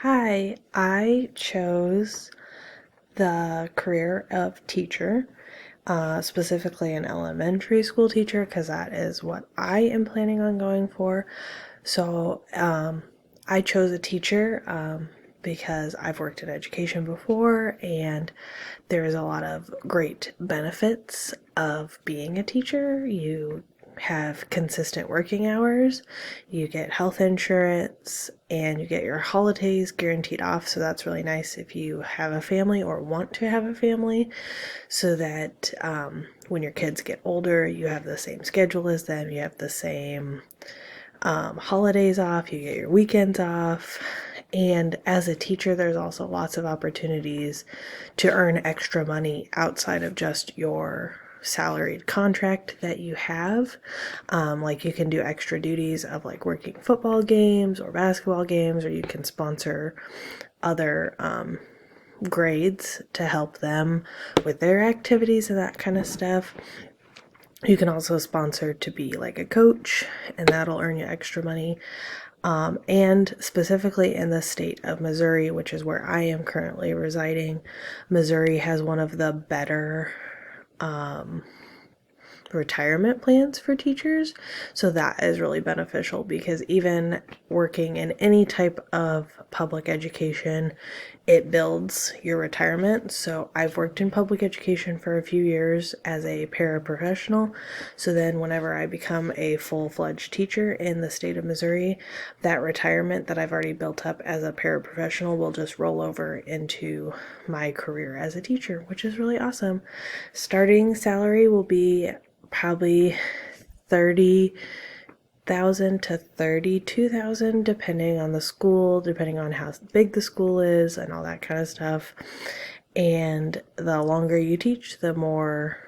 Hi, I chose the career of teacher, specifically an elementary school teacher, because that is what I am planning on going for. So I chose a teacher because I've worked in education before, and there is a lot of great benefits of being a teacher. You have consistent working hours, you get health insurance, and you get your holidays guaranteed off. So that's really nice if you have a family or want to have a family, so that when your kids get older, you have the same schedule as them, you have the same holidays off, you get your weekends off. And as a teacher, there's also lots of opportunities to earn extra money outside of just your salaried contract that you have. Like you can do extra duties of like working football games or basketball games, or you can sponsor other grades to help them with their activities and that kind of stuff. You can also sponsor to be like a coach, and that'll earn you extra money. And specifically in the state of Missouri, which is where I am currently residing, Missouri has one of the better retirement plans for teachers. So that is really beneficial, because even working in any type of public education, it builds your retirement. So I've worked in public education for a few years as a paraprofessional. So then whenever I become a full-fledged teacher in the state of Missouri, that retirement that I've already built up as a paraprofessional will just roll over into my career as a teacher, which is really awesome. Starting salary will be probably 30,000 to 32,000, depending on the school, depending on how big the school is and all that kind of stuff. And the longer you teach, the more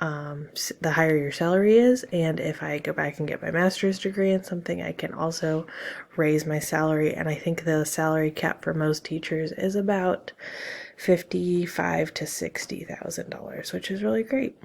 the higher your salary is. And if I go back and get my master's degree in something, I can also raise my salary. And I think the salary cap for most teachers is about $55,000 to $60,000, which is really great.